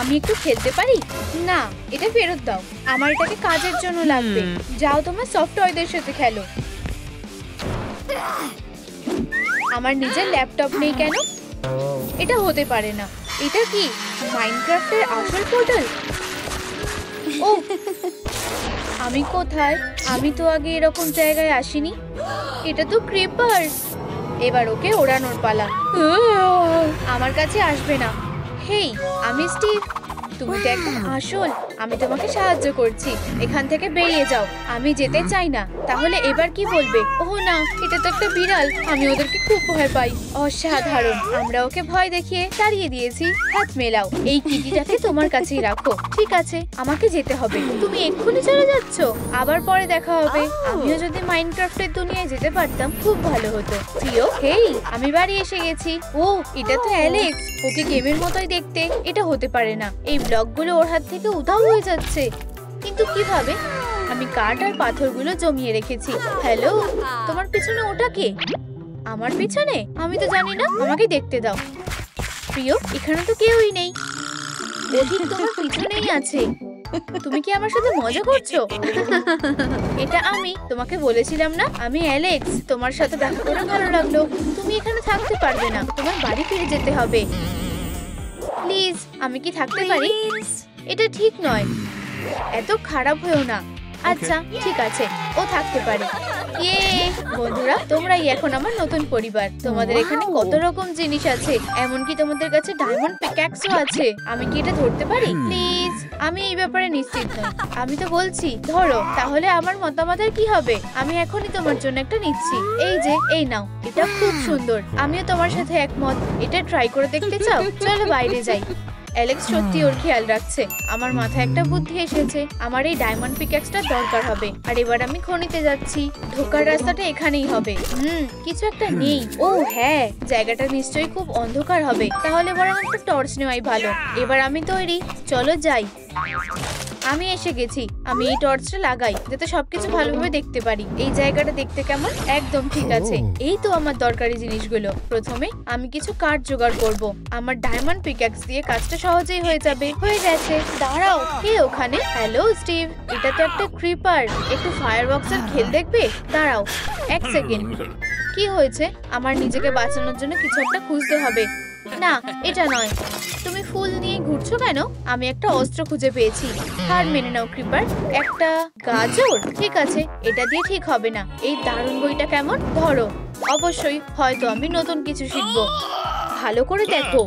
আমি একটু খেলতে পারি? না, এটা ফেরত দাও। আমার এটাকে কাজের জন্য লাগবে। যাও তোমার সফট টয়দের সাথে খেলো। আমার নিজের ল্যাপটপ নেই কেন? এটা হতে পারে না। এটা কি মাইনক্রাফটের আসল পোর্টাল? ও, আমি কোথায়? আমি তো আগে এরকম জায়গায় আসিনি। এটা তো ক্রিপার। এবার ওকে ওড়ানোর পালা। আমার কাছে আসবে না। হেই, আমি স্টিভ। তুমি তো একদম আসল। আমি তোমাকে সাহায্য করছি। এখান থেকে বেরিয়ে যাও। আমি যেতে চাই না। তাহলে এবার কি বলবে? ওহ না, এটা তো একটা বিড়াল। আমি ওদেরকে খুব ভয় পাই। অসাধারণ। আমরা ওকে ভয় দেখিয়ে তাড়িয়ে দিয়েছি। হাত মেলাও। এই কিটিটাকে তোমার কাছেই রাখো। ঠিক আছে, আমাকে যেতে হবে। তুমি এক্ষুনি চলে যাচ্ছ? আবার পরে দেখা হবে। আমিও যদি মাইনক্রাফটের দুনিয়ায় যেতে পারতাম খুব ভালো হতো। প্রিয়, হেই, আমি বাড়ি এসে গেছি। ও, এটা তো অ্যালেক্স। ওকে গেমের মতোই দেখতে। এটা হতে পারে না। এই ব্লকগুলো ওর হাত থেকে উধাও হয়ে যাচ্ছে। কিন্তু কিভাবে? আমি কাঠ আর পাথরগুলো জমিয়ে রেখেছি। হ্যালো, তোমার পিছনে ওটা কে? আমার পিছনে? আমি তো জানি না। আমাকে দেখতে দাও। প্রিয়, এখানে তো কেউই নেই। ও ঠিক তোমার পিছনেই আছে। তুমি কি আমার সাথে মজা করছো? এটা আমি তোমাকে বলেছিলাম না, আমি অ্যালেক্স। তোমার সাথে দেখা করে ভালো লাগলো। তুমি এখানে থাকতে পারবে না। তোমার বাড়ি ফিরে যেতে হবে। প্লিজ, আমি কি থাকতে পারি? এটা ঠিক নয়। এত খারাপ হয়েও না। আচ্ছা, ঠিক আছে, ও থাকতে পারে। ইয়ে, বন্ধুরা, তোমরাই এখন আমার নতুন পরিবার। তোমাদের এখানে কত রকম জিনিস আছে। এমনকি তোমাদের কাছে ডায়মন্ড পিক্যাক্সও আছে। আমি কি এটা ধরতে পারি? প্লিজ, আমি এই ব্যাপারে নিশ্চিত নই। আমি তো বলছি ধরো। তাহলে আমার মতামত আর কি হবে? আমি এখনই তোমার জন্য একটা নিচ্ছি। এই যে, এই নাও। এটা খুব সুন্দর। আমিও তোমার সাথে একমত। এটা ট্রাই করে দেখতে চাও? চলো বাইরে যাই। অ্যালেক্স সত্যি ওর খেয়াল রাখছে। আমার মাথায় একটা বুদ্ধি এসেছে। আমার এই ডায়মন্ড পিক্যাক্সটা দরকার হবে। আর এবার আমি খনিতে যাচ্ছি। ঢোকার রাস্তাটা এখানেই হবে। কিছু একটা নেই। ও হ্যাঁ, জায়গাটা নিশ্চয়ই খুব অন্ধকার হবে। তাহলে বরং একটা টর্চ নেওয়াই ভালো। এবার আমি তৈরি। চলো যাই। আমি এসে গেছি। আমি এই টর্চটা লাগাই যাতে সবকিছু ভালোভাবে দেখতে পারি। এই জায়গাটা দেখতে কেমন? একদম ঠিক আছে। এই তো আমার দরকারি জিনিসগুলো। প্রথমে আমি কিছু কাঠ জোগাড় করব। আমার ডায়মন্ড পিক্যাক্স দিয়ে কাজটা সহজেই হয়ে যাবে। হয়ে গেছে। দাঁড়াও, কে ওখানে? হ্যালো স্টিভ, এটা তো একটা ক্রিপার। একটু ফায়ারবক্সের খেল দেখবে? দাঁড়াও এক সেকেন্ড। কি হয়েছে? আমার নিজেকে বাঁচানোর জন্য কিছু একটা খুঁজতে হবে। না, এটা নয়। তুমি ফুল নিয়ে ঘুরছো কেন? আমি একটা অস্ত্র খুঁজে পেয়েছি। হার মেনে নাও ক্রিপার। একটা গাজর? ঠিক আছে, এটা দিয়ে ঠিক হবে না। এই দারুণ বইটা কেমন? ধরো। অবশ্যই, হয়তো আমি নতুন কিছু শিখবো। ভালো করে দেখো।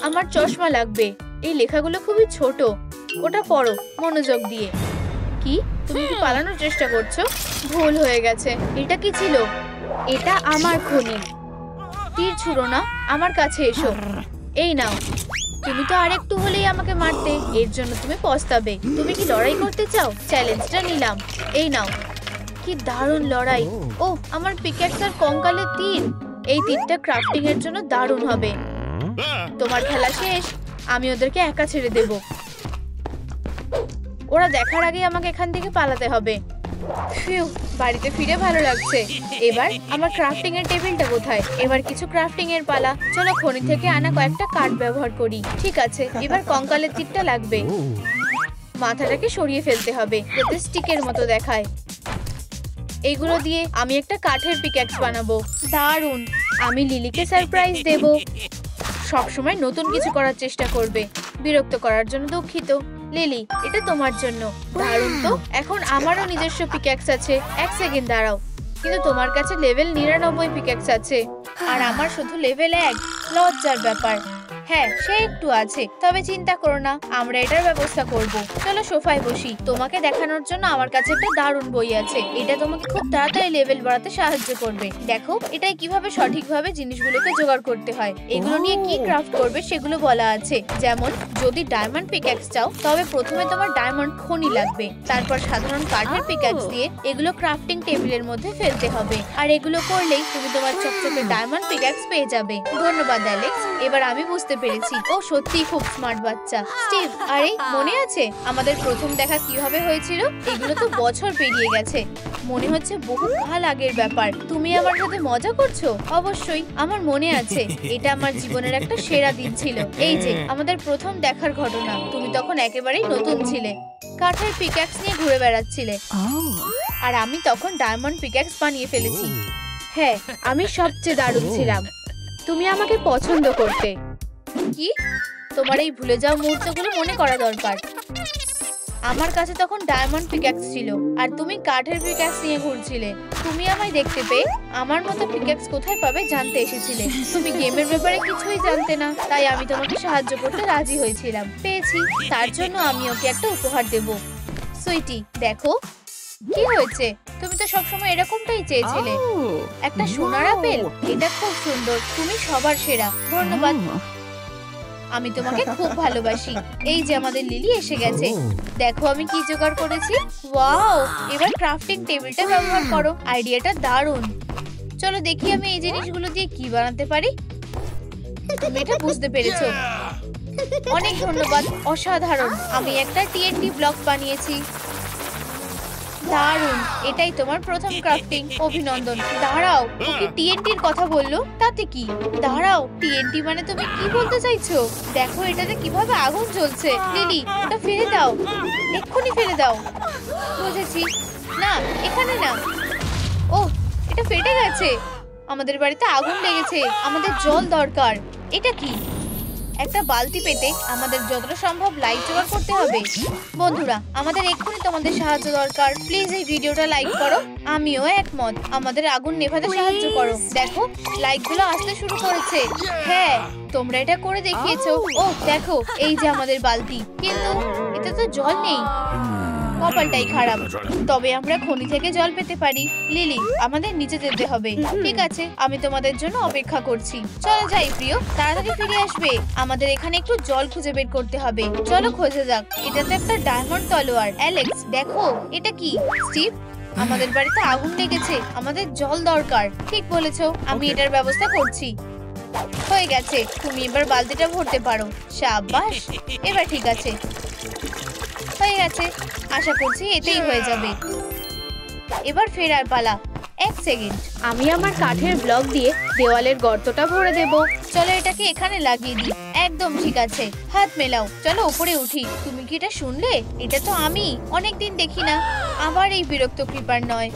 আমার চশমা লাগবে। এই লেখাগুলো খুবই ছোট। ওটা পড়ো মনোযোগ দিয়ে। কি? তুমি কি পালানোর চেষ্টা করছো? ভুল হয়ে গেছে। এটা কি ছিল? এটা আমার খনি। তীর ছুঁড়ো না, আমার কাছে এসো। এই নাও। তুমি তো আরেকটু হলেই আমাকে মারতে। এর জন্য তুমি পস্তাবে। তুমি কি লড়াই করতে চাও? চ্যালেঞ্জটা নিলাম। এই নাও। কি দারুণ লড়াই। ও, আমার পিক্যাক্স আর কঙ্কালের তীর। এই তীরটা ক্রাফটিং এর জন্য দারুণ হবে। তোমার খেলা শেষ। আমি ওদেরকে একা ছেড়ে দেব। ওরা দেখার আগে আমাকে এখান থেকে পালাতে হবে। ফিউ, বাড়িতে ফিরে ভালো লাগছে। এবার আমার ক্রাফটিং এর টেবিলটা কোথায়? এবার কিছু ক্রাফটিং এর পালা। চলো খনি থেকে আনা কয়েকটা কাঠ ব্যবহার করি। ঠিক আছে, এবার কঙ্কালের তীরটা লাগবে। মাথাটাকে সরিয়ে ফেলতে হবে যাতে স্টিকের মতো দেখায়। এইগুলো দিয়ে আমি একটা কাঠের পিক্যাক্স বানাবো। দারুণ। আমি লিলিকে সারপ্রাইজ দেব। সবসময় নতুন কিছু করার চেষ্টা করবে। বিরক্ত করার জন্য দুঃখিত। লিলি, এটা তোমার জন্য। দারুণ তো। এখন আমারও নিজস্ব পিক্যাক্স আছে। এক সেকেন্ড দাঁড়াও। কিন্তু তোমার কাছে লেভেল 99 পিক্যাক্স আছে আর আমার শুধু লেভেল 1। লজ্জার ব্যাপার। হ্যাঁ, সে একটু আছে, তবে চিন্তা করো না, আমরা এটার ব্যবস্থা করব। চলো সোফায় বসি। তোমাকে দেখানোর জন্য আমার কাছে একটা দারুণ বই আছে। এটা তোমাকে খুব তাড়াতাড়ি লেভেল বাড়াতে সাহায্য করবে। দেখো, এটাই কিভাবে সঠিকভাবে জিনিসগুলোকে জোগাড় করতে হয়। এগুলো নিয়ে কি ক্রাফট করবে সেগুলো বলা আছে। যেমন, যদি ডায়মন্ড পিক্যাক্স চাও তবে প্রথমে তোমার ডায়মন্ড খনি লাগবে। তারপর সাধারণ কাঠের পিক্যাক্স দিয়ে এগুলো ক্রাফটিং টেবিলের মধ্যে ফেলতে হবে। আর এগুলো করলেই তুমি তোমার চকচকে ডায়মন্ড পিক্যাক্স পেয়ে যাবে। ধন্যবাদ অ্যালেক্স। এবার আমি বুঝতে পেরেছি। ও সত্যিই খুব স্মার্ট বাচ্চা। স্টিভ, আরে মনে আছে আমাদের প্রথম দেখা কিভাবে হয়েছিল? এগুলো তো বছর পেরিয়ে গেছে, মনে হচ্ছে বহু কাল আগের ব্যাপার। তুমি আমার সাথে মজা করছো? অবশ্যই আমার মনে আছে, এটা আমার জীবনের একটা সেরা দিন ছিল। এই যে আমাদের প্রথম দেখার ঘটনা, তুমি তখন একেবারেই নতুন ছিলে, কাঠের পিক্যাক্স নিয়ে ঘুরে বেড়াচ্ছিলে, আর আমি তখন ডায়মন্ড পিক্যাক্স বানিয়ে ফেলেছি। হ্যাঁ, আমি সবচেয়ে দারুণ ছিলাম, তুমি আমাকে পছন্দ করতে। কি? তোমার এই ভুলে যাওয়া মুহূর্তগুলো মনে করা দরকার। আমার কাছে তখন ডায়মন্ড পিক্যাক্স ছিল আর তুমি কাঠের পিক্যাক্স নিয়ে ঘুরছিলে। তুমি আমায় দেখতে পেয়ে আমার মতো পিক্যাক্স কোথায় পাবে জানতে এসেছিলে। তুমি গেমের ব্যাপারে কিছুই জানতে না, তাই আমি তোমাকে সাহায্য করতে রাজি হয়েছিলাম। পেয়েছি, তার জন্য আমি ওকে একটা উপহার দেব। সুইটি, দেখো কি হয়েছে। তুমি তো সবসময় এরকমটাই চেয়েছিলে, একটা সোনার আপেল। এটা খুব সুন্দর, তুমি সবার সেরা। ধন্যবাদ, আমি তোমাকে খুব ভালোবাসি। এই যে আমাদের লিলি এসে গেছে, দেখো আমি কি জোগাড় করেছি। ওয়াও, এবার ক্রাফটিং টেবিলটা ব্যবহার করো, আইডিয়াটা দারুণ। চলো দেখি আমি এই জিনিসগুলো দিয়ে কি বানাতে পারি। তুমি এটা বুঝতে পেরেছো, অনেক ধন্যবাদ, অসাধারণ। আমি একটা টিএনটি ব্লক বানিয়েছি, দারুণ। এটাই তোমার প্রথম ক্রাফটিং, অভিনন্দন। দাঁড়াও, ও কি টিএনটির কথা বললো? তাতে কি? দাঁড়াও, টিএনটি মানে তুমি কি বলতে চাইছো? দেখো এটাতে কিভাবে আগুন জ্বলছে। লিলি, ওটা ফেলে দাও, এক্ষুনি ফেলে দাও। বুঝেছি, না এখানে না। ও, এটা ফেটে গেছে। আমাদের বাড়িতে আগুন লেগেছে, আমাদের জল দরকার। এটা কি? একটা বালতি পেতে আমাদের যতটা সম্ভব লাইট জোগাড় করতে হবে। বন্ধুরা, আমাদের এক্ষুনি তোমাদের সাহায্য দরকার। প্লিজ এই ভিডিওটা লাইক করো। আমিও একমত, আমাদের আগুন নেভাতে সাহায্য করো। দেখো লাইটগুলো আসতে শুরু করেছে। হ্যাঁ, তোমরা এটা করে দেখিয়েছো। ও দেখো, এই যে আমাদের বালতি, কিন্তু এতে তো জল নেই। কপালটাই খারাপ। তবে আমরা খনি থেকে জল পেতে পারি। লিলি, আমাদের নিচে যেতে হবে। ঠিক আছে, আমি তোমাদের জন্য অপেক্ষা করছি। চলো যাই প্রিয়, তাড়াতাড়ি ফিরে আসবে। আমাদের এখানে একটু জল খুঁজে বের করতে হবে। চলো খোঁজা যাক। এটা তো একটা ডায়মন্ড তলোয়ার। অ্যালেক্স, দেখো এটা কি? স্টিভ, আমাদের বাড়িতে আগুন লেগেছে, আমাদের জল দরকার। ঠিক বলেছো, আমি এটার ব্যবস্থা করছি। হয়ে গেছে, তুমি এবার বালতিটা ভরতে পারো। সাবাস, এবার ঠিক আছে, হয়ে গেছে। আশা করছি এতেই হয়ে যাবে। এবার ফেরার পালা। এক সেকেন্ড, আমি আমার কাঠের ব্লক দিয়ে দেওয়ালের গর্তটা ভরে দেব। চলো এটাকে এখানে লাগিয়ে দিই। একদম ঠিক আছে, হাত মেলাও। চলো উপরে উঠি। তুমি কি এটা শুনলে? এটা তো আমি অনেকদিন দেখি না। আবার এই বিরক্ত ক্রিপার নয়।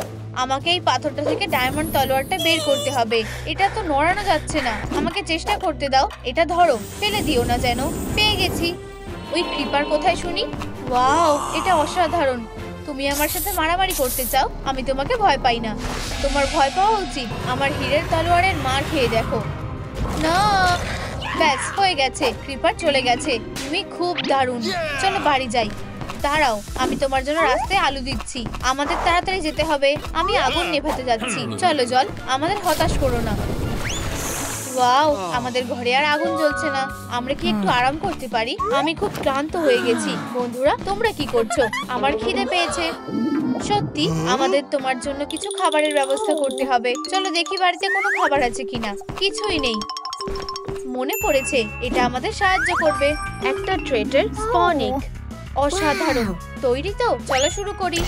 আমাকে এই পাথরটা থেকে ডায়মন্ড তলোয়ারটা বের করতে হবে। এটা তো নড়ানো যাচ্ছে না। আমাকে চেষ্টা করতে দাও। এটা ধরো, ফেলে দিও না যেন। পেয়ে গেছি। ওই ক্রিপার কোথায় শুনি? ওয়াও, এটা অসাধারণ। তুমি আমার সাথে মারামারি করতে চাও? আমি তোমাকে ভয় পাই না। তোমার ভয় পাওয়া উচিত। আমার হীরের তলোয়ারের মার খেয়ে দেখো। না, ব্যাস হয়ে গেছে, ক্রিপার চলে গেছে। তুমি খুব দারুণ। চলো বাড়ি যাই। দাঁড়াও, আমি তোমার জন্য রাস্তায় আলু দিচ্ছি। আমাদের তাড়াতাড়ি যেতে হবে, আমি আগুন নেভাতে যাচ্ছি। চলো জল, আমাদের হতাশ করো না। ওয়াও, আমাদের ঘরে আর আগুন জ্বলছে না। আমরা কি একটু আরাম করতে পারি? আমি খুব ক্লান্ত হয়ে গেছি। বন্ধুরা, তোমরা কি করছো? আমার খিদে পেয়েছে। সত্যি, আমাদের তোমার জন্য কিছু খাবারের ব্যবস্থা করতে হবে। চলো দেখি বাড়িতে কোনো খাবার আছে কিনা। কিছুই নেই। মনে পড়েছে, এটা আমাদের সাহায্য করবে। একটা ট্রেডার স্পনিক। অসাধারণ। তৈরি তো? চলো শুরু করি।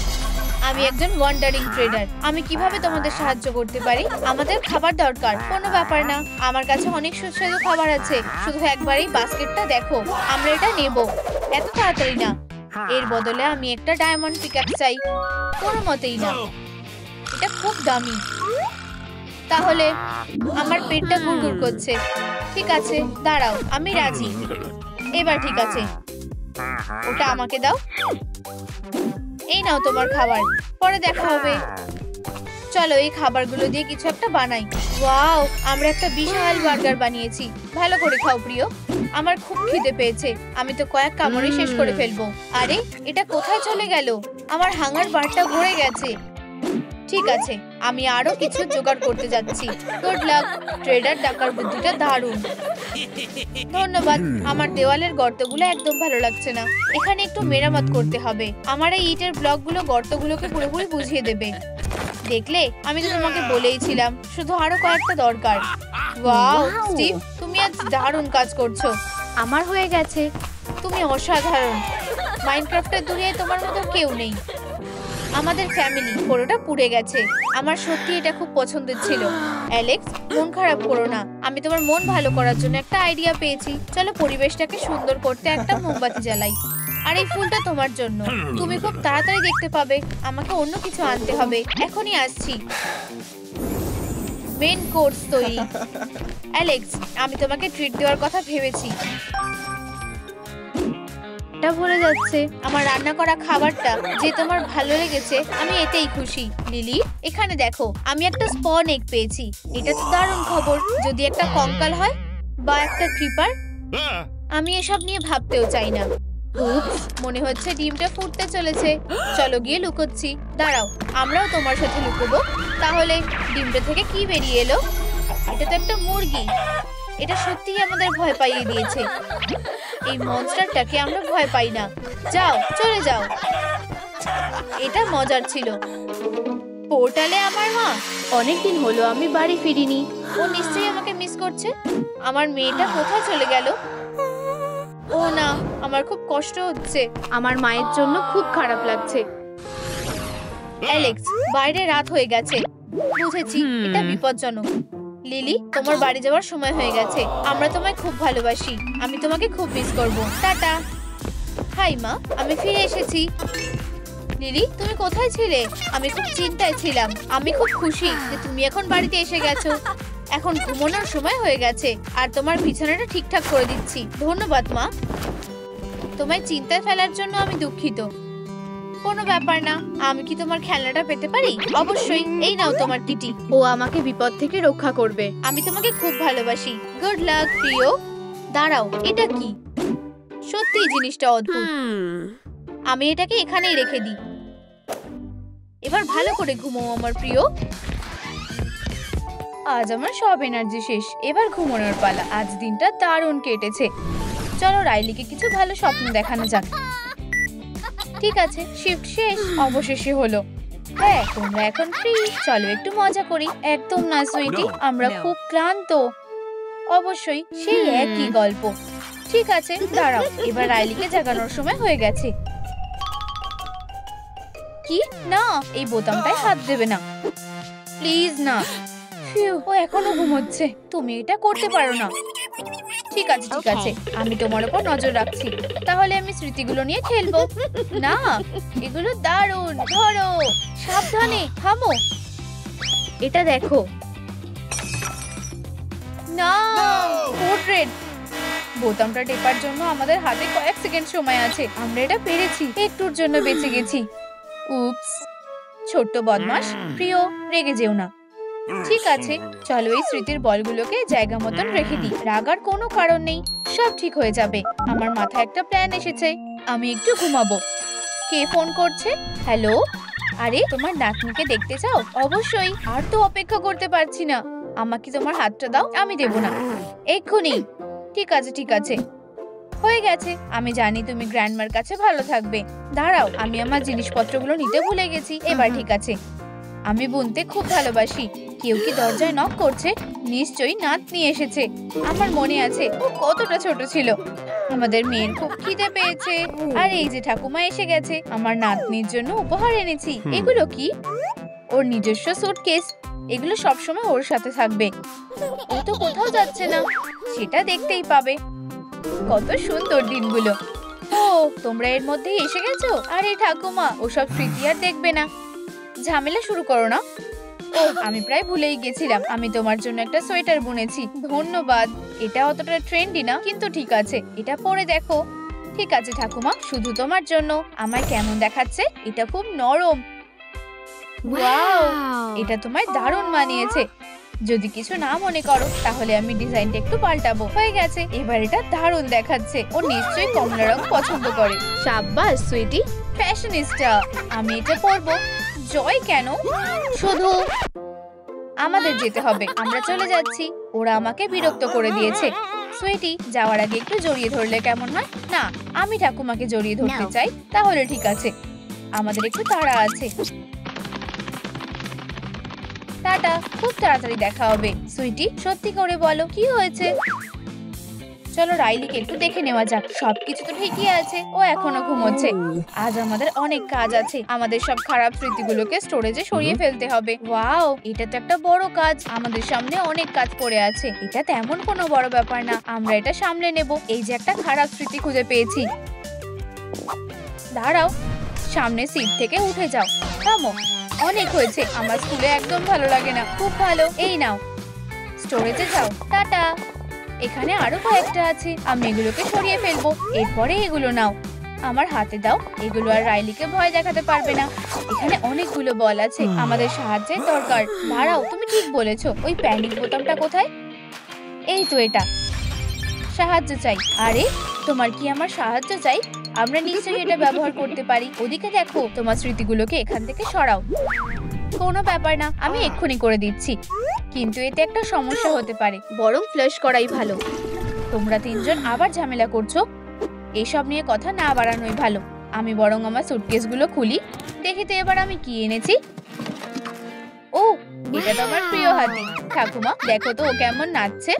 আমি একজন ওয়ান্ডারিং ট্রেডার। আমি কিভাবে তোমাদের সাহায্য করতে পারি? আমাদের খাবার দরকার। কোনো ব্যাপার না, আমার কাছে অনেক সুস্বাদু খাবার আছে। শুধু একবার এই বাস্কেটটা দেখো। আমরা এটা নেব। এত তাড়াতাড়ি না। এর বদলে আমি একটা ডায়মন্ড পিকআপ চাই। কোনো মতেই না, এটা খুব দামি। তাহলে আমার পেটটা গুড়গুড় করছে। ঠিক আছে, দাঁড়াও, আমি রাজি। এবার ঠিক আছে, ওটা আমাকে দাও। এই নাও তোমার খাবার, পরে দেখা হবে। চলো এই খাবারগুলো দিয়ে কিছু একটা বানাই। ওয়াও, আমরা একটা বিশাল বার্গার বানিয়েছি। ভালো করে খাও প্রিয়, আমার খুব খিদে পেয়েছে। আমি তো কয়েক কামড়ে শেষ করে ফেলবো। আরে এটা কোথায় চলে গেল? আমার হাঙ্গার বারটা ভরে গেছে। ঠিক আছে, আমি আরো কিছু জোগাড় করতে যাচ্ছি। Good luck. ট্রেডার ডাকার বুদ্ধিটা দারুণ। ধন্যবাদ। আমার দেওয়ালের গর্তগুলো একদম ভালো লাগছে না। এখানে একটু মেরামত করতে হবে। আমার এই ইটের ব্লকগুলো গর্তগুলোকে পুরোপুরি বুঝিয়ে দেবে। দেখলে, আমি তো তোমাকে বলেইছিলাম, শুধু আরো কয়েকটা দরকার। ওয়াও স্টিভ, তুমি আজ দারুণ কাজ করছো। আমার হয়ে গেছে। তুমি অসাধারণ। মাইনক্রাফটের দুনিয়ায় তোমার মতো কেউ নেই। আমাদের ফ্যামিলি পুরোটা পুড়ে গেছে। আমার সত্যি এটা খুব পছন্দের ছিল। অ্যালেক্স, মন খারাপ করো না। আমি তোমার মন ভালো করার জন্য একটা আইডিয়া পেয়েছি। চলো পরিবেশটাকে সুন্দর করতে একটা মোমবাতি জ্বালাই। আর এই ফুলটা তোমার জন্য। তুমি খুব তাড়াতাড়ি দেখতে পাবে। আমাকে অন্য কিছু আনতে হবে। এখনই আসছি। মেন কোর্স তৈরি। অ্যালেক্স, আমি তোমাকে ট্রিট দেওয়ার কথা ভেবেছি। এটা ভুলে যাচ্ছে আমার রান্না করা খাবারটা যে তোমার ভালো লেগেছে। আমি এতেই খুশি। লিলি, এখানে দেখো, আমি একটা স্পন এগ পেয়েছি। এটা তো দারুণ খবর। যদি একটা কঙ্কাল হয় বা একটা ক্রিপার, আমি এসব নিয়ে ভাবতেও চাই না। উপস, মনে হচ্ছে ডিমটা ফুটতে চলেছে। চলো গিয়ে লুকোচ্ছি। দাঁড়াও, আমরাও তোমার সাথে লুকোবো। তাহলে ডিমটা থেকে কি বেরিয়ে এলো? এটা তো একটা মুরগি। এটা সত্যিই আমাদের ভয় পাইয়ে দিয়েছে। এই মনস্টারটাকে আমরা ভয় পাই না। যাও, চলে যাও। এটা মজার ছিল। পোর্টালে আমার মা। অনেকদিন হলো আমি বাড়ি ফিরিনি। ও নিশ্চয়ই আমাকে মিস করছে। আমার মেয়েটা কোথায় চলে গেল? ও না, আমার খুব কষ্ট হচ্ছে। আমার মায়ের জন্য খুব খারাপ লাগছে। অ্যালেক্স, বাইরে রাত হয়ে গেছে। বুঝেছি, এটা বিপজ্জনক। লিলি, তোমার বাড়ি যাওয়ার সময় হয়ে গেছে। আমরা তোমায় খুব ভালোবাসি। আমি তোমাকে খুব মিস করব। টাটা। হাই মা, আমি ফিরে এসেছি। লিলি, তুমি কোথায় ছিলে? আমি খুব চিন্তায় ছিলাম। আমি খুব খুশি যে তুমি এখন বাড়িতে এসে গেছো। এখন ঘুমানোর সময় হয়ে গেছে আর তোমার বিছানাটা ঠিকঠাক করে দিচ্ছি। ধন্যবাদ মা। তোমায় চিন্তায় ফেলার জন্য আমি দুঃখিত। কোনো ব্যাপার না। আমি কি তোমার খেলনাটা পেতে পারি? অবশ্যই। এই নাও তোমার কিটি। ও আমাকে বিপদ থেকে রক্ষা করবে। আমি তোমাকে খুব ভালোবাসি। গুড লাক প্রিয়। দাঁড়াও, এটা কি? সত্যি জিনিসটা অদ্ভুত। আমি এটাকে এখানেই রেখে দিই। এবার ভালো করে ঘুমাও আমার প্রিয়। আজ আমার সব এনার্জি শেষ। এবার ঘুমানোর পালা। আজ দিনটা দারুণ কেটেছে। চলো রাইলিকে কিছু ভালো স্বপ্ন দেখানো যাক। ঠিক আছে, শিফট শেষ। অবশেষে হলো। হ্যাঁ, তোমরা এখন ফ্রি। চলো একটু মজা করি। একদম না সুইটি, আমরা খুব ক্লান্ত। অবশ্যই, সেই একই গল্প। ঠিক আছে, দাঁড়াও। এবার রাইলিকে জাগানোর সময় হয়ে গেছে। কি না, এই বোতামটায় হাত দেবে না প্লিজ না। ও এখনো ঘুমোচ্ছে। তুমি এটা করতে পারো না। ঠিক আছে, ঠিক আছে, আমি তোমার উপর নজর রাখছি। তাহলে আমি স্মৃতিগুলো নিয়ে খেলবো। না, এগুলো দারুণ। ধরো, সাবধানে, থামো। এটা দেখো। না, পোর্ট্রেট। বোতামটা টেপার জন্য আমাদের হাতে কয়েক সেকেন্ড সময় আছে। আমরা এটা পেরেছি। একটুর জন্য বেঁচে গেছি। উপস, ছোট্ট বদমাশ। প্রিয়, রেগে যেও না। ঠিক আছে, চলো এই স্মৃতির বলগুলোকে জায়গা মতন রেখে দিই। রাগার কোনো কারণ নেই। সব ঠিক হয়ে যাবে। আমার মাথায় একটা প্ল্যান এসেছে। আমি একটু ঘুমাবো। কে ফোন করছে? হ্যালো? আরে, তোমার নাতনিকে দেখতে চাও? অবশ্যই। আর তো অপেক্ষা করতে পারছি না। আমাকে তোমার হাতটা দাও। আমি দেব না। এক্ষুনি। ঠিক আছে, ঠিক আছে। হয়ে গেছে। আমি জানি তুমি গ্র্যান্ডমার কাছে ভালো থাকবে। দাঁড়াও, আমি আমার জিনিসপত্রগুলো নিতে ভুলে গেছি। এবার ঠিক আছে। আমি বুনতে খুব ভালোবাসি। কেউ কি দরজায় নক করছে? নিশ্চয়ই নাতনি এসেছে। আমার মনে আছে ও কতটা ছোট ছিল। আমাদের মেয়ের খুব খিদে পেয়েছে। আর এই যে ঠাকুমা এসে গেছে। আমার নাতনির জন্য উপহার এনেছি। এগুলো কি? ওর নিজস্ব সুটকেস। এগুলো সবসময় ওর সাথে থাকবে। ও তো কোথাও যাচ্ছে না। সেটা দেখতেই পাবে। কত সুন্দর দিনগুলো। ও, তোমরা এর মধ্যেই এসে গেছো? আরে ঠাকুমা, ওসব স্মৃতি আর দেখবে না। ঝামেলা শুরু করো না। ও, আমি প্রায় ভুলেই গেছিলাম। আমি তোমার জন্য একটা সোয়েটার বুনেছি। ধন্যবাদ। এটা অতটা ট্রেন্ডি না, কিন্তু ঠিক আছে। এটা পরে দেখো। ঠিক আছে ঠাকুমা, শুধু তোমার জন্য। আমায় কেমন দেখাচ্ছে? এটা খুব নরম। ওয়াও, এটা তোমায় দারুণ মানিয়েছে। যদি কিছু না মনে করো, তাহলে আমি ডিজাইনটা একটু পাল্টাবো। হয়ে গেছে। এবার এটা দারুণ দেখাচ্ছে। ও নিশ্চয়ই কমলা রং পছন্দ করে। সাব্বাস সুইটি, ফ্যাশনিস্টা। আমি এটা পরবো। জয় কেন? শুধু আমাদের যেতে হবে। আমরা চলে যাচ্ছি। ওরা আমাকে বিরক্ত করে দিয়েছে। সুইটি, যাওয়ার আগে একটু জড়িয়ে ধরলে কেমন হয়? না, আমি ঠাকুমাকে জড়িয়ে ধরতে চাই। তাহলে ঠিক আছে। আমাদের একটু তাড়া আছে। টাটা, খুব তাড়াতাড়ি দেখা হবে। সুইটি, সত্যি করে বলো কি হয়েছে? চলো রাইলিকে একটু দেখে নেওয়া যাক। সবকিছু তো ঠিকই আছে, ও এখনো ঘুমোচ্ছে। আজ আমাদের অনেক কাজ আছে, আমাদের সব খারাপ স্মৃতিগুলোকে স্টোরেজে সরিয়ে ফেলতে হবে। ওয়াও, এটা তো একটা বড় কাজ। আমাদের সামনে অনেক কাজ পড়ে আছে। এটা তেমন কোনো বড় ব্যাপার না, আমরা এটা সামলে নেব। এই যে একটা খারাপ স্মৃতি খুঁজে পেয়েছি। দাঁড়াও, সামনে সিট থেকে উঠে যাও। থামো, অনেক হয়েছে। আমার স্কুলে একদম ভালো লাগে না। খুব ভালো, এই নাও, স্টোরেজে যাও। টাটা। এখানে আরো কয়েকটা আছে, আমি এগুলোকে সরিয়ে ফেলবো। এরপরে এগুলো নাও, আমার হাতে দাও। এগুলো আর রাইলিকে ভয় দেখাতে পারবে না। এখানে অনেকগুলো বল আছে, আমাদের সাহায্যের দরকার। দাঁড়াও, তুমি ঠিক বলেছো। ওই প্যানিক বোতামটা কোথায়? এই তো এটা। সাহায্য চাই। আরে, তোমার কি আমার সাহায্য চাই? আমরা নিশ্চয়ই এটা ব্যবহার করতে পারি। ওদিকে দেখো, তোমার স্মৃতিগুলোকে এখান থেকে সরাও। কোনো ব্যাপার না, আমি এক্ষুনি করে দিচ্ছি। কিন্তু এতে একটা সমস্যা হতে পারে, বরং ফ্লাশ করাই ভালো। তোমরা তিনজন আবার ঝামেলা করছো, এসব নিয়ে কথা না বাড়ানোই ভালো। আমি বরং আমার সুটকেসগুলো খুলি। দেখি তো এবার আমি কি এনেছি। ও, এটা তো আমার প্রিয় হাতি। ঠাকুমা, দেখো তো ও কেমন নাচছে।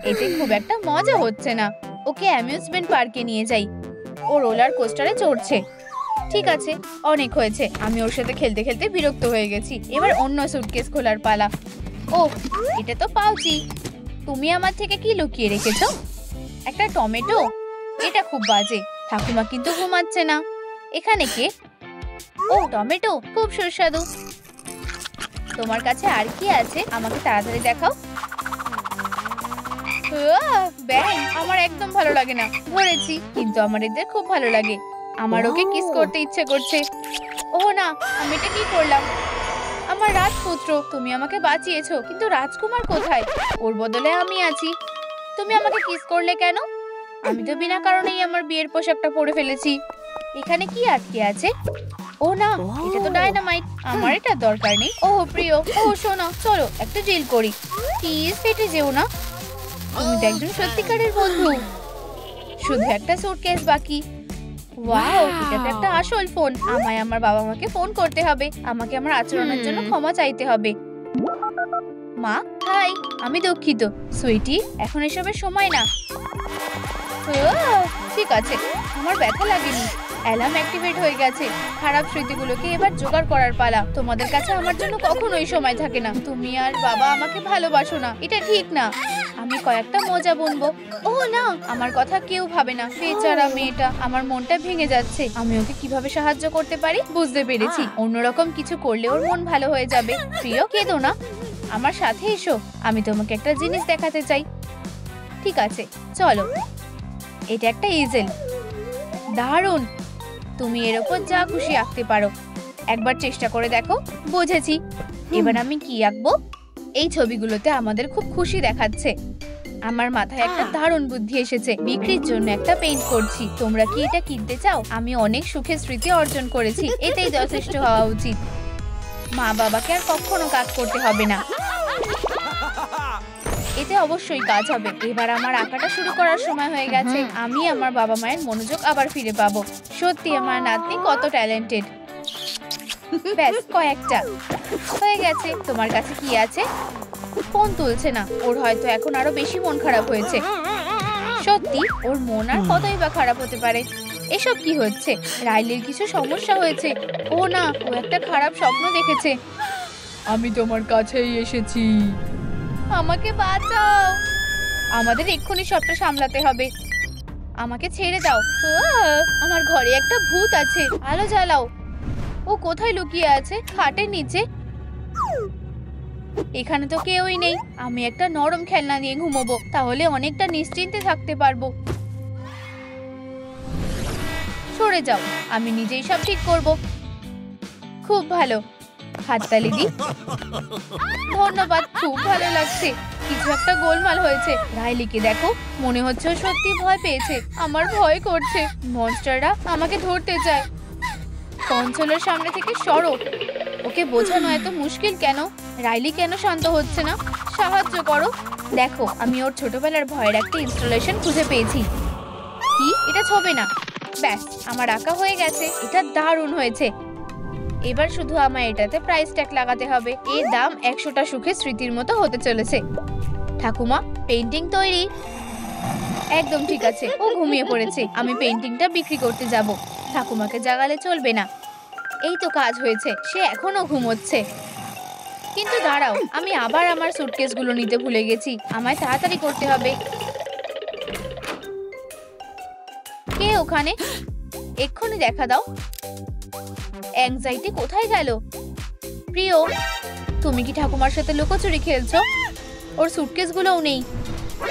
এতে খুব একটা মজা হচ্ছে না। ওকে অ্যামিউজমেন্ট পার্কে নিয়ে যাই। ও রোলার কোস্টারে চড়ছে। ঠিক আছে, অনেক হয়েছে। আমি ওর সাথে খেলতে খেলতে বিরক্ত হয়ে গেছি। এবার অন্য সুটকেস খোলার পালা। ও, এটা তো পাউচি। তুমি আমার থেকে কি লুকিয়ে রেখেছো? একটা টমেটো? এটা খুব বাজে। ঠাকুমা কিন্তু ঘুমাচ্ছে না। এখানে কে? ও, টমেটো, খুব সুস্বাদু। তোমার কাছে আর কি আছে? আমাকে তাড়াতাড়ি দেখাও। ব্যাং, আমার একদম ভালো লাগে না। ধরেছি, কিন্তু আমার এদের খুব ভালো লাগে। আমার ওকে কিস করতে ইচ্ছে করছে। ও না, আমি এটা কি করলাম? আমার রাজপুত্র, তুমি আমাকে বাঁচিয়েছো, কিন্তু রাজকুমার কোথায়? ওর বদলে আমি আছি। তুমি আমাকে কিস করলে কেন? আমি তো বিনা কারণেই আমার বিয়ের পোশাকটা পরে ফেলেছি। এখানে কি আটকে আছে? ও না, এটা তো ডায়নামাইট। আমার এটা দরকার নেই। ও প্রিয়, ও শোনো, চলো একটা ডিল করি। প্লিজ ফেটে যেও না। তুমি তো একজন সত্যিকারের বন্ধু। শুধু একটা সুটকেস বাকি। ওয়াও, এটা তো একটা আসল ফোন। আমায় আমার বাবা মাকে ফোন করতে হবে। আমাকে আমার আচরণের জন্য ক্ষমা চাইতে হবে। মা, হাই, আমি দুঃখিত। সুইটি, এখন এসবের সময় না। ঠিক আছে, আমার ব্যথা লাগেনি। অ্যালার্ম অ্যাক্টিভেট হয়ে গেছে। খারাপ স্মৃতিগুলোকে এবার জোগাড় করার পালা। তোমাদের কাছে আমার জন্য কখনোই সময় থাকে না। তুমি আর বাবা আমাকে ভালোবাসো না, এটা ঠিক না। আমি কয়েকটা মোজা বুনবো। ও না, আমার কথা কেউ ভাবে না। বেচারা মেয়েটা, আমার মনটা ভেঙে যাচ্ছে। আমি ওকে কিভাবে সাহায্য করতে পারি বুঝতে পেরেছি। অন্যরকম কিছু করলে ওর মন ভালো হয়ে যাবে। প্রিয়, কেঁদো না, আমার সাথে এসো। আমি তোমাকে একটা জিনিস দেখাতে চাই। ঠিক আছে, চলো। এটা একটা ইজেল। দারুণ, তুমি এর উপর যা খুশি আঁকতে পারো। একবার চেষ্টা করে দেখো। বুঝেছি। এবার আমি কি আঁকবো? এই ছবিগুলোতে আমাদের খুব খুশি দেখাচ্ছে। আমার মাথায় একটা দারুণ বুদ্ধি এসেছে। বিক্রির জন্য একটা পেইন্ট করছি। তোমরা কি এটা কিনতে চাও? আমি অনেক সুখের স্মৃতি অর্জন করেছি, এতেই যথেষ্ট হওয়া উচিত। মা বাবাকে আর কখনো কাজ করতে হবে না। এতে অবশ্যই কাজ হবে। এবার আমার আঁকাটা শুরু করার সময় হয়ে গেছে। আমি আমার বাবা মায়ের মনোযোগ আবার ফিরে পাবো। সত্যি আমার নাতনি কত ট্যালেন্টেড। ব্যাস, কয়েকটা হয়ে গেছে। তোমার কাছে কি আছে? ফোন তুলছে না। ওর হয়তো এখন আরো বেশি মন খারাপ হয়েছে। সত্যি, ওর মন আর কতই বা খারাপ হতে পারে। এসব কি হচ্ছে? রাইলির কিছু সমস্যা হয়েছে। ও না, ও একটা খারাপ স্বপ্ন দেখেছে। আমি তোমার কাছেই এসেছি, আমাকে বাঁচাও। আমাদের এক্ষুনি সবটা সামলাতে হবে। আমাকে ছেড়ে দাও। আমার ঘরে একটা ভূত আছে। আলো জ্বালাও। ও কোথায় লুকিয়ে আছে? খাটের নিচে? এখানে তো কেউই নেই। আমি একটা নরম খেলনা নিয়ে ঘুমোবো, তাহলে অনেকটা নিশ্চিন্তে থাকতে পারবো। সরে যাও, আমি নিজেই সব ঠিক করব। খুব ভালো, হাততালি দি। ধন্যবাদ, খুব ভালো লাগছে। কিছু একটা গোলমাল হয়েছে। রাইলিকে দেখো, মনে হচ্ছে ও সত্যি ভয় পেয়েছে। আমার ভয় করছে। মনস্টাররা আমাকে ধরতে চায়। কনসোলের সামনে থেকে সরো। ওকে বোঝানো এত মুশকিল কেন? রাইলি কেন শান্ত হচ্ছে না? সাহায্য করো। দেখো, আমি ওর ছোটবেলার ভয়ের একটা ইনস্টলেশন খুঁজে পেয়েছি। কি? এটা ছবে না। ব্যাস, আমার আঁকা হয়ে গেছে। এটা দারুণ হয়েছে। এবার শুধু আমায় এটাতে প্রাইস ট্যাগ লাগাতে হবে। এর দাম 100টা সুখের স্মৃতির মতো হতে চলেছে। ঠাকুমা, পেইন্টিং তৈরি। একদম ঠিক আছে, ও ঘুমিয়ে পড়েছে। আমি পেইন্টিংটা বিক্রি করতে যাব। ঠাকুমাকে জাগালে চলবে না। এই তো কাজ হয়েছে, সে এখনো ঘুমোচ্ছে। কিন্তু দাঁড়াও, আমি আবার আমার সুটকেসগুলো নিতে ভুলে গেছি। আমায় তাড়াতাড়ি করতে হবে। কে ওখানে? এক্ষুনি দেখা দাও। অ্যাংজাইটি কোথায় গেল? প্রিয়, তুমি কি ঠাকুমার সাথে লুকোচুরি খেলছো? ওর সুটকেসগুলোও নেই,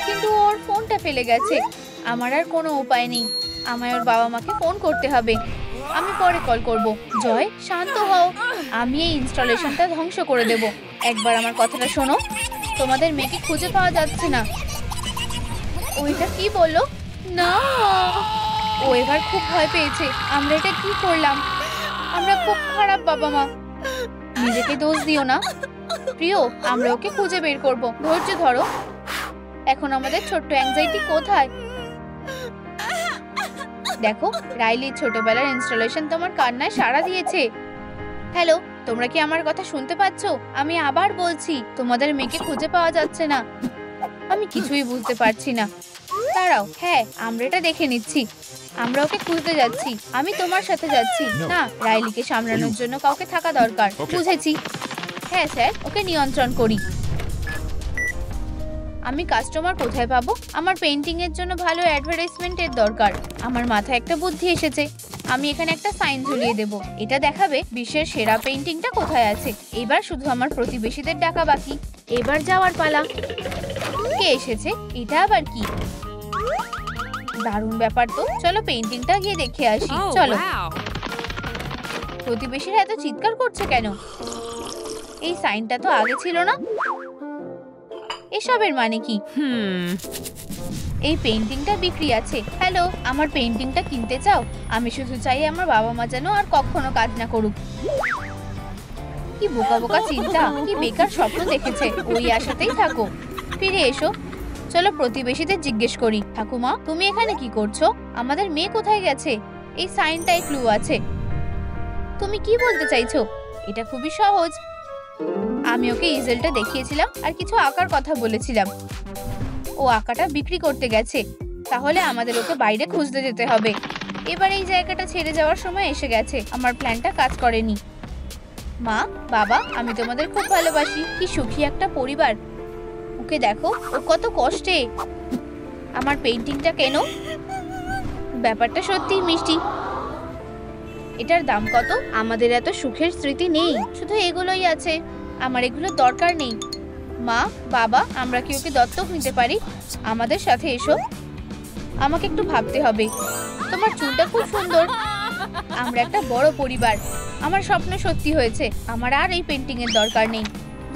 কিন্তু ওর ফোনটা ফেলে গেছে। আমার আর কোনো উপায় নেই। আমায় ওর বাবা মাকে ফোন করতে হবে। আমি পরে কল করব। জয়, শান্ত হও। আমি এই ইনস্টলেশনটা ধ্বংস করে দেব। একবার আমার কথাটা শোনো। তোমাদের মেয়েকে খুঁজে পাওয়া যাচ্ছে না। ওইটা কি বললো? না, ও এবার খুব ভয় পেয়েছে। আমরা এটা কি করলাম? আমরা খুব খারাপ বাবা মা। নিজেকে দোষ দিও না প্রিয়, আমরা ওকে খুঁজে বের করব। ধৈর্য ধরো। এখন আমাদের ছোট্ট অ্যাংজাইটি কোথায়? দেখো, রাইলি ছোটবেলার ইনস্টলেশন তোমার কান্নায় সাড়া দিয়েছে। হ্যালো, তোমরা কি আমার কথা শুনতে পাচ্ছ? আমি আবার বলছি, তোমাদের মেয়েকে খুঁজে পাওয়া যাচ্ছে না। আমি কিছুই বুঝতে পারছি না। দাঁড়াও, হ্যাঁ, আমরা এটা দেখে নিচ্ছি। আমরা ওকে খুঁজতে যাচ্ছি। আমি তোমার সাথে যাচ্ছি। না, রাইলিকে সামলানোর জন্য কাউকে থাকা দরকার। বুঝেছি। হ্যাঁ স্যার, ওকে নিয়ন্ত্রণ করি। আমি কাস্টমার কোথায় পাবো? আমার পেইন্টিং এর জন্য ভালো অ্যাডভার্টাইজমেন্টের দরকার। আমার মাথায় একটা বুদ্ধি এসেছে। আমি এখানে একটা সাইন ঝুলিয়ে দেব। এটা দেখাবে বিশ্বের সেরা পেইন্টিংটা কোথায় আছে। এবার শুধু আমার প্রতিবেশীদের ডাকা বাকি। এবার যাওয়ার পালা। কে এসেছে? এটা আবার কি? দারুণ ব্যাপার তো। চলো পেইন্টিংটা গিয়ে দেখে আসি। চলো। প্রতিবেশীরা এত চিৎকার করছে কেন? এই সাইনটা তো আগে ছিল না। এসবের মানে কি? এই পেইন্টিংটা বিক্রি আছে। হ্যালো, আমার পেইন্টিংটা কিনতে চাও? আমি শুধু চাই আমার বাবা মা যেন আর কখনো কাজ না করুক। কি বোকা বোকা চিন্তা, কি বেকার স্বপ্ন দেখেছে। ওই আশাতেই থাকো। ফিরে এসো। চলো প্রতিবেশীদের জিজ্ঞেস করি। ঠাকুমা, তুমি এখানে কি করছো? আমাদের মেয়ে কোথায় গেছে? এই সাইনটাই ক্লু আছে। তুমি কি বলতে চাইছো? এটা খুবই সহজ। আমি ওকে ইজেলটা দেখিয়েছিলাম আর কিছু আঁকার কথা বলেছিলাম। ও আঁকাটা বিক্রি করতে গেছে। তাহলে আমাদের ওকে বাইরে খুঁজতে যেতে হবে। এবার এই জায়গাটা ছেড়ে যাওয়ার সময় এসে গেছে। আমার প্ল্যানটা কাজ করেনি। মা, বাবা, আমি তোমাদের খুব ভালোবাসি। কি সুখী একটা পরিবার। ওকে দেখো, ও কত কষ্টে। আমার পেইন্টিংটা কেন? ব্যাপারটা সত্যিই মিষ্টি। এটার দাম কত? আমাদের এত সুখের স্মৃতি নেই, শুধু এগুলোই আছে। আমার এগুলো দরকার নেই। মা, বাবা, আমরা কি ওকে দত্তক নিতে পারি? আমাদের সাথে এসো। আমাকে একটু ভাবতে হবে। তোমার চুলটা খুব সুন্দর। আমরা একটা বড় পরিবার। আমার স্বপ্ন সত্যি হয়েছে। আমার আর এই পেইন্টিং এর দরকার নেই।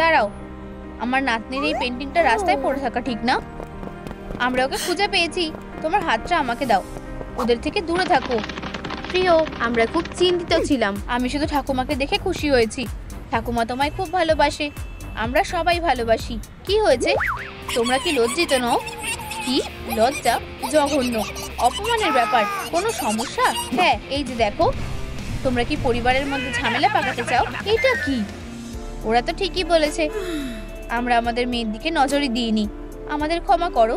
দাঁড়াও, আমার নাতনির এই পেইন্টিংটা রাস্তায় পড়ে থাকা ঠিক না। আমরা ওকে খুঁজে পেয়েছি। তোমার হাতটা আমাকে দাও। ওদের থেকে দূরে থাকো। প্রিয়, আমরা খুব চিন্তিত ছিলাম। আমি শুধু ঠাকুমাকে দেখে খুশি হয়েছি। ঠাকুমা তোমায় খুব ভালোবাসে। আমরা সবাই ভালোবাসি। কি হয়েছে? তোমরা কি লজ্জিত নও? কি লজ্জা? জঘন্য, অপমানের ব্যাপার। কোনো সমস্যা? হ্যাঁ, এই যে দেখো। তোমরা কি পরিবারের মধ্যে ঝামেলা পাকাতে চাও? এটা কি? ওরা তো ঠিকই বলেছে। আমরা আমাদের মেয়ের দিকে নজরই দিইনি। আমাদের ক্ষমা করো।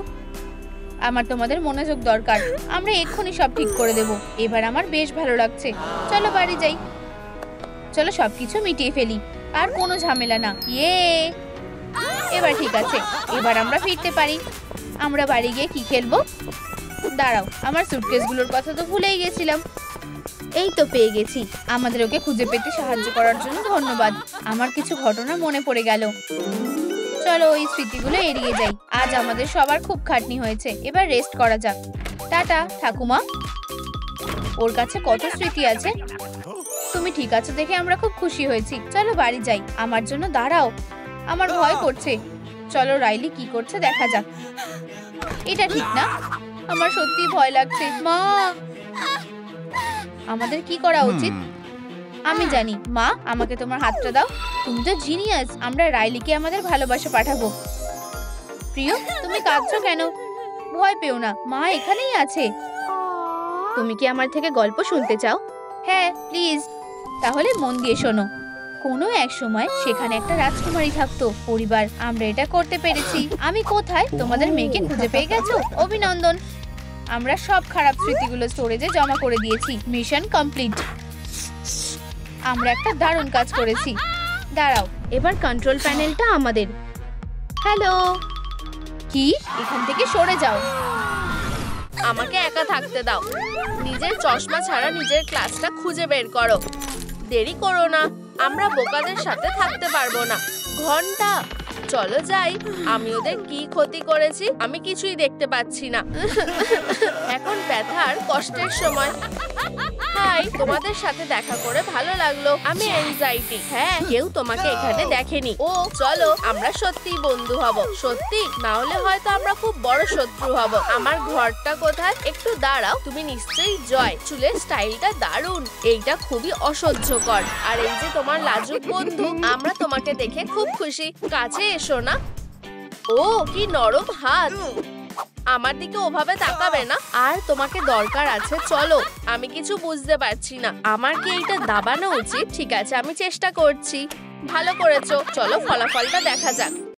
আমার তোমাদের মনোযোগ দরকার। আমরা এক্ষুনি সব ঠিক করে দেব। এবার আমার বেশ ভালো লাগছে। চলো বাড়ি যাই। চলো সবকিছু মিটিয়ে ফেলি। আর কোনো ঝামেলা না। ইয়ে, এবার ঠিক আছে। এবার আমরা ফিরতে পারি। আমরা বাড়ি গিয়ে কি খেলবো? দাঁড়াও, আমার সুটকেসগুলোর কথা তো ভুলেই গেছিলাম। এই তো পেয়ে গেছি। আমাদের ওকে খুঁজে পেতে সাহায্য করার জন্য ধন্যবাদ। আমার কিছু ঘটনা মনে পড়ে গেল। চলো ওই স্মৃতিগুলো এড়িয়ে যাই। আজ আমাদের সবার খুব খাটনি হয়েছে। এবার রেস্ট করা যাক। টাটা ঠাকুমা। ওর কাছে কত স্মৃতি আছে। তুমি ঠিক আছো দেখে আমরা খুব খুশি হয়েছি। চলো বাড়ি যাই। আমার জন্য দাঁড়াও, আমার ভয় করছে। চলো রাইলি কি করছে দেখা যাক। এটা ঠিক না। আমার সত্যি ভয় লাগছে। মা, আমাদের কি করা উচিত? আমি জানি। মা, আমাকে তোমার হাতটা দাও। তুমি তো জিনিয়াস। আমরা রাইলিকে আমাদের ভালোবাসা পাঠাবো। প্রিয়, তুমি কাঁদছো কেন? ভয় পেও না, মা এখানেই আছে। তুমি কি আমার থেকে গল্প শুনতে চাও? হ্যাঁ প্লিজ। তাহলে মন দিয়ে শোনো। কোনো এক সময় সেখানে একটা রাজকুমারী থাকতো। পরিবার, আমরা এটা করতে পেরেছি। আমি কোথায়? তোমাদের মেয়েকে খুঁজে পেয়ে গেছো? অভিনন্দন। আমরা সব খারাপ স্মৃতিগুলো স্টোরেজে জমা করে দিয়েছি। Mission complete. আমরা একটা দারুণ কাজ করেছি। দাঁড়াও, এবার কন্ট্রোল প্যানেলটা আমাদের। হ্যালো। কি? এখান থেকে সরে যাও। আমাকে একা থাকতে দাও। নিজের চশমা ছাড়া নিজের ক্লাসটা খুঁজে বের করো। দেরি করো না, আমরা বোকাদের সাথে থাকতে পারবো না। ঘন্টা, চলো যাই। আমি ওদের কি ক্ষতি করেছি? আমি কিছুই দেখতে পাচ্ছি না। এখন ব্যথার কষ্টের সময়। হাই, তোমাদের সাথে দেখা করে ভালো লাগলো। আমি অ্যাংজাইটি। হ্যাঁ, কেউ তোমাকে এখানে দেখেনি। ও চলো, আমরা সত্যি বন্ধু হব। সত্যি? না হলে হয়তো আমরা খুব বড় শত্রু হব। আমার ঘরটা কোথায়? একটু দাঁড়াও, তুমি নিশ্চয়ই জয়। চুলের স্টাইলটা দারুণ। এইটা খুবই অসহ্যকর। আর এই যে তোমার লাজুক বন্ধু, আমরা তোমাকে দেখে খুব খুশি। কাছে এসো না। ও কি নরম হাত। আমার দিকে ওভাবে তাকাবে না। আর তোমাকে দরকার আছে, চলো। আমি কিছু বুঝতে পারছি না। আমার কি এইটা দাবানো উচিত? ঠিক আছে, আমি চেষ্টা করছি। ভালো করেছো, চলো ফলাফলটা দেখা যাক।